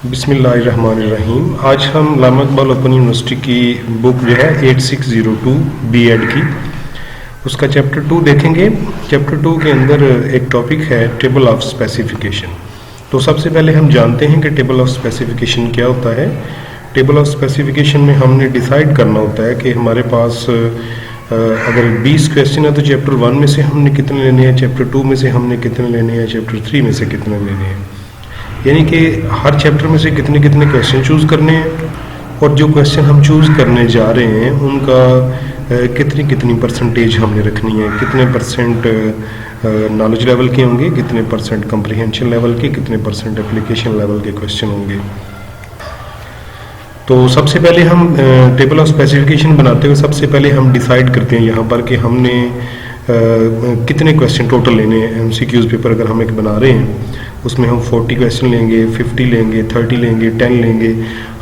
बिस्मिल्लाहिर्रहमानिर्रहीम। आज हम अल्लामा इकबाल ओपन यूनिवर्सिटी की बुक जो है 8602 बीएड की, उसका चैप्टर 2 देखेंगे। चैप्टर 2 के अंदर एक टॉपिक है टेबल ऑफ स्पेसिफिकेशन। तो सबसे पहले हम जानते हैं कि टेबल ऑफ स्पेसिफिकेशन क्या होता है। टेबल ऑफ स्पेसिफिकेशन में हमने डिसाइड करना होता है कि हमारे पास अगर 20 क्वेश्चन है तो चैप्टर 1 में से हमने कितने लेने हैं, चैप्टर 2 में से हमने कितने लेने हैं, चैप्टर 3 में से कितने लेने हैं। यानी कि हर चैप्टर में से कितने कितने क्वेश्चन चूज़ करने हैं और जो क्वेश्चन हम चूज़ करने जा रहे हैं उनका कितनी कितनी परसेंटेज हमने रखनी है, कितने परसेंट नॉलेज लेवल के होंगे, कितने परसेंट कंप्रीहेंशन लेवल के, कितने परसेंट एप्लीकेशन लेवल के क्वेश्चन होंगे। तो सबसे पहले हम टेबल ऑफ स्पेसिफिकेशन बनाते हुए सबसे पहले हम डिसाइड करते हैं यहाँ पर कि हमने कितने क्वेश्चन टोटल लेने हैं। एमसीक्यूज़ पेपर अगर हम एक बना रहे हैं उसमें हम 40 क्वेश्चन लेंगे, 50 लेंगे, 30 लेंगे, 10 लेंगे।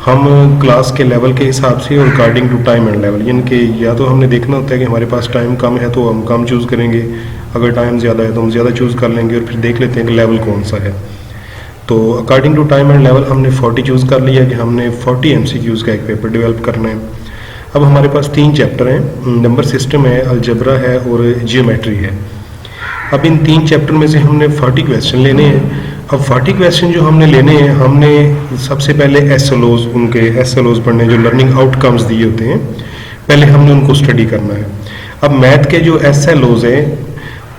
हम क्लास के लेवल के हिसाब से और according to time and level, यानी कि या तो हमने देखना होता है कि हमारे पास टाइम कम है तो हम कम चूज़ करेंगे, अगर टाइम ज़्यादा है तो हम ज़्यादा चूज़ कर लेंगे और फिर देख लेते हैं कि लेवल कौन सा है। तो according to time and level हमने 40 चूज़ कर लिया कि हमने 40 एमसीक्यूज़ का एक पेपर डेवलप करना है। अब हमारे पास 3 चैप्टर हैं, नंबर सिस्टम है, अलजेब्रा है और जियोमेट्री है। अब इन 3 चैप्टर में से हमने 40 क्वेश्चन लेने हैं। अब 40 क्वेश्चन जो हमने लेने हैं, हमने सबसे पहले एसएलओज, उनके एसएलओज पढ़ने, जो लर्निंग आउटकम्स दिए होते हैं, पहले हमने उनको स्टडी करना है। अब मैथ के जो एसएलओज हैं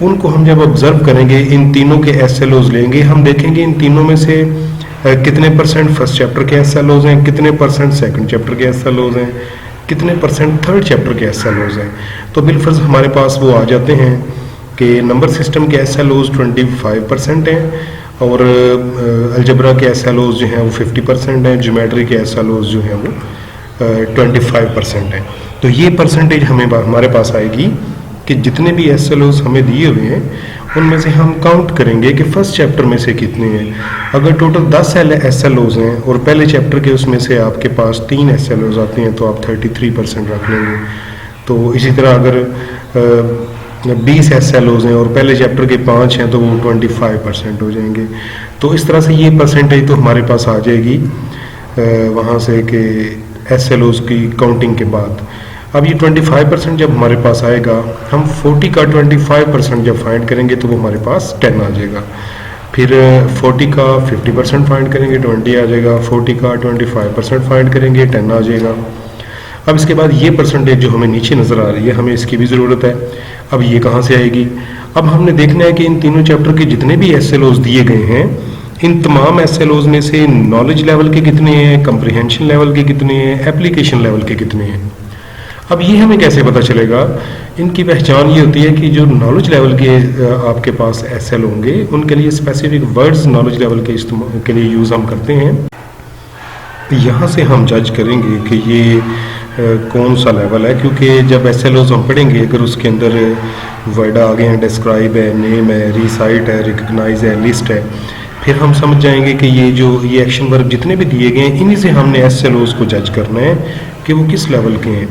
उनको हम जब ऑब्जर्व करेंगे, इन तीनों के एसएलओज लेंगे, हम देखेंगे इन तीनों में से कितने परसेंट फर्स्ट चैप्टर के एसएलओज हैं, कितने परसेंट सेकंड चैप्टर के एसएलओज हैं, कितने परसेंट थर्ड चैप्टर के एसएलओज हैं। तो बिलफर्ज हमारे पास वो आ जाते हैं कि नंबर सिस्टम के एसएलओज 25% हैं और अलजेब्रा के एसएलओज जो हैं वो 50% हैं, ज्योमेट्री के एसएलओज जो हैं वो 25% हैं। तो ये परसेंटेज हमें हमारे पास आएगी कि जितने भी एसएलओज हमें दिए हुए हैं उनमें से हम काउंट करेंगे कि फर्स्ट चैप्टर में से कितने हैं। अगर टोटल 10 एसएलओज हैं और पहले चैप्टर के उसमें से आपके पास 3 एसएलओज आते हैं तो आप 33% रख लेंगे। तो इसी तरह अगर 20 एसएलओज हैं और पहले चैप्टर के 5 हैं तो वो 25% हो जाएंगे। तो इस तरह से ये परसेंटेज तो हमारे पास आ जाएगी वहाँ से कि एसएलओज की काउंटिंग के बाद। अब ये 25% जब हमारे पास आएगा, हम 40 का 25% जब फाइंड करेंगे तो वो हमारे पास 10 आ जाएगा। फिर 40 का 50% फाइंड करेंगे 20 आ जाएगा, 40 का 25% फाइंड करेंगे 10 आ जाएगा। अब इसके बाद ये परसेंटेज जो हमें नीचे नज़र आ रही है, हमें इसकी भी ज़रूरत है। अब ये कहाँ से आएगी? अब हमने देखना है कि इन तीनों चैप्टर के जितने भी एसएलओज दिए गए हैं, इन तमाम एसएलओज में से नॉलेज लेवल के कितने हैं, कंप्रीहेंशन लेवल के कितने हैं, एप्लीकेशन लेवल के कितने हैं। अब ये हमें कैसे पता चलेगा? इनकी पहचान ये होती है कि जो नॉलेज लेवल के आपके पास एसएल होंगे उनके लिए स्पेसिफिक वर्ड्स नॉलेज लेवल के इस्तेमाल के लिए यूज़ हम करते हैं। यहाँ से हम जज करेंगे कि ये कौन सा लेवल है, क्योंकि जब एसएलओज हम पढ़ेंगे अगर उसके अंदर वर्ड आ गए हैं, डिस्क्राइब है, नेम है, रिसाइट है, रिकग्नाइज है, लिस्ट है, फिर हम समझ जाएंगे कि ये एक्शन वर्ब जितने भी दिए गए हैं इन्हीं से हमने एसएलओज को जज करना है कि वो किस लेवल के हैं।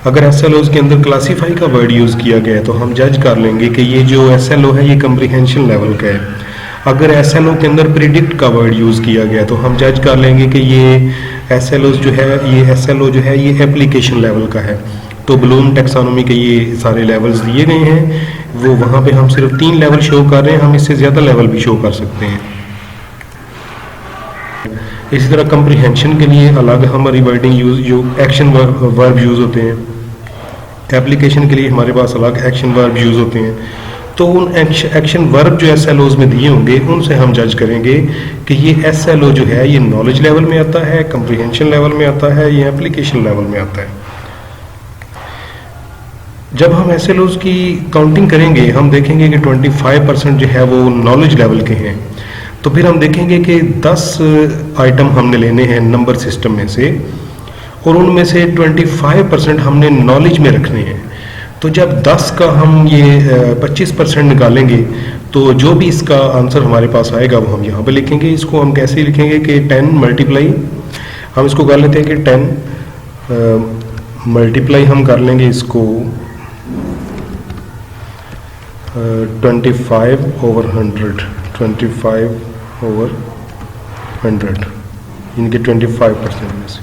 अगर एसएलओज के अंदर क्लासीफाई का वर्ड यूज़ किया गया है तो हम जज कर लेंगे कि ये जो एसएलओ है ये कंप्रीहेंशन लेवल का है। अगर एसएलओ के अंदर प्रिडिक्ट का वर्ड यूज़ किया गया तो हम जज कर लेंगे कि ये एसएलओ जो है ये एप्लीकेशन लेवल का है। तो ब्लूम टैक्सोनॉमी के ये सारे लेवल्स दिए गए हैं, वो वहाँ पे हम सिर्फ 3 लेवल शो कर रहे हैं, हम इससे ज़्यादा लेवल भी शो कर सकते हैं। इसी तरह कंप्रीहेंशन के लिए अलग हमारी वर्डिंग एक्शन वर्ब यूज़ होते हैं, एप्लीकेशन के लिए हमारे पास अलग एक्शन वर्ब यूज़ होते हैं। तो उन एक्शन वर्ब जो एसएलओज में दिए होंगे उनसे हम जज करेंगे कि ये एसएलओ जो है ये नॉलेज लेवल में आता है, कंप्रीहेंशन लेवल में आता है, ये एप्लीकेशन लेवल में आता है। जब हम एसएलओज की काउंटिंग करेंगे हम देखेंगे कि 25% जो है वो नॉलेज लेवल के हैं। तो फिर हम देखेंगे कि 10 आइटम हमने लेने हैं नंबर सिस्टम में से और उनमें से 25% हमने नॉलेज में रखने हैं। तो जब 10 का हम ये 25% निकालेंगे तो जो भी इसका आंसर हमारे पास आएगा वो हम यहाँ पे लिखेंगे। इसको हम कैसे लिखेंगे कि 10 मल्टीप्लाई, हम इसको कर लेते हैं कि 10 मल्टीप्लाई हम कर लेंगे इसको 25/100, 25/100। यानी कि 25% में से,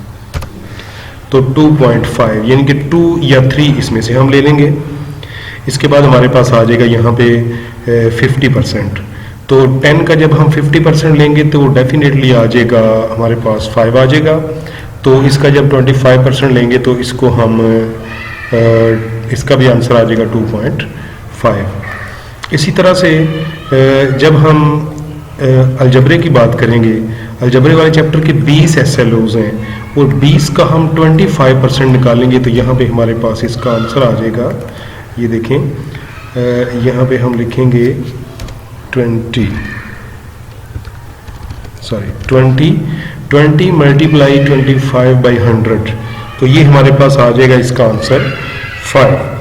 तो 2.5 यानी कि 2 या 3 इसमें से हम ले लेंगे। इसके बाद हमारे पास आ जाएगा यहाँ पे 50%। तो 10 का जब हम 50% लेंगे तो डेफिनेटली आ जाएगा हमारे पास 5 आ जाएगा। तो इसका जब 25% लेंगे तो इसको हम इसका भी आंसर आ जाएगा 2.5। इसी तरह से जब हम अलजबरे की बात करेंगे, अलजबरे वाले चैप्टर के 20 SLOs हैं और 20 का हम 25% निकालेंगे तो यहाँ पे हमारे पास इसका आंसर आ जाएगा। ये देखें, यहाँ पे हम लिखेंगे 20 मल्टीप्लाई 25/100, तो ये हमारे पास आ जाएगा इसका आंसर 5।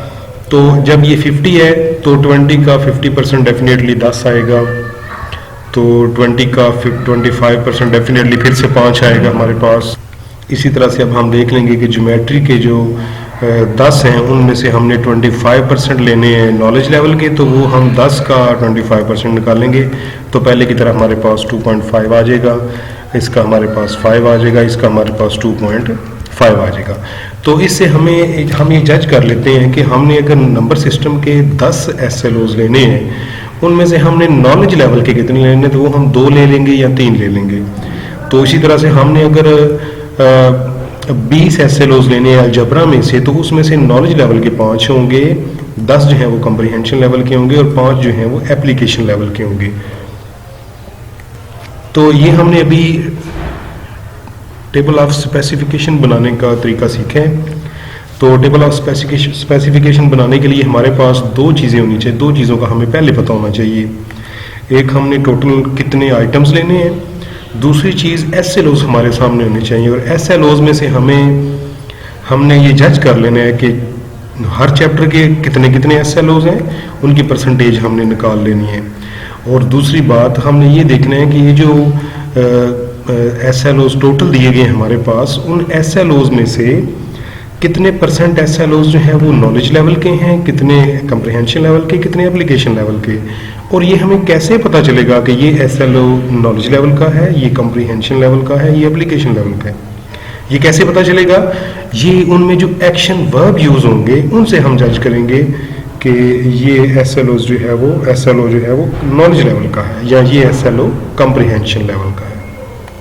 तो जब ये 50 है तो 20 का 50% डेफिनेटली 10 आएगा, तो 20 का 25% डेफिनेटली फिर से 5 आएगा हमारे पास। इसी तरह से अब हम देख लेंगे कि ज्योमेट्री के जो 10 हैं उनमें से हमने 25% लेने हैं नॉलेज लेवल के, तो वो हम 10 का 25% निकालेंगे तो पहले की तरह हमारे पास 2.5 आ जाएगा, इसका हमारे पास 5 आ जाएगा, इसका हमारे पास 2.5 आ जाएगा। तो इससे हम ये जज कर लेते हैं कि हमने अगर नंबर सिस्टम के 10 SLOs लेने हैं उनमें से हमने नॉलेज लेवल के कितने लेने, तो वो हम 2 ले लेंगे या 3 ले लेंगे। तो इसी तरह से हमने अगर 20 SLOs लेने हैं अलजबरा में से, तो उसमें से नॉलेज लेवल के 5 होंगे, 10 जो हैं वो कम्प्रीहेंशन लेवल के होंगे और 5 जो हैं वो एप्लीकेशन लेवल के होंगे। तो ये हमने अभी टेबल ऑफ स्पेसिफिकेशन बनाने का तरीका सीखा है। तो टेबल ऑफ स्पेसिफिकेशन बनाने के लिए हमारे पास 2 चीज़ें होनी चाहिए, 2 चीज़ों का हमें पहले पता होना चाहिए। एक, हमने टोटल कितने आइटम्स लेने हैं, दूसरी चीज़ SLOs हमारे सामने होने चाहिए और SLOs में से हमने ये जज कर लेना है कि हर चैप्टर के कितने कितने SLOs हैं, उनकी परसेंटेज हमने निकाल लेनी है। और दूसरी बात, हमने ये देखना है कि ये जो SLOs टोटल दिए गए हमारे पास, उन SLOs में से कितने % SLOs जो हैं वो नॉलेज लेवल के हैं, कितने कम्प्रीहेंशन लेवल के, कितने एप्लीकेशन लेवल के। और ये हमें कैसे पता चलेगा कि ये SLO नॉलेज लेवल का है, ये कम्प्रीहेंशन लेवल का है, ये एप्लीकेशन लेवल का है, ये कैसे पता चलेगा? ये उनमें जो एक्शन वर्ब यूज होंगे उनसे हम जज करेंगे कि ये SLO जो है वो नॉलेज लेवल का है या ये SLO कम्प्रीहेंशन लेवल का है।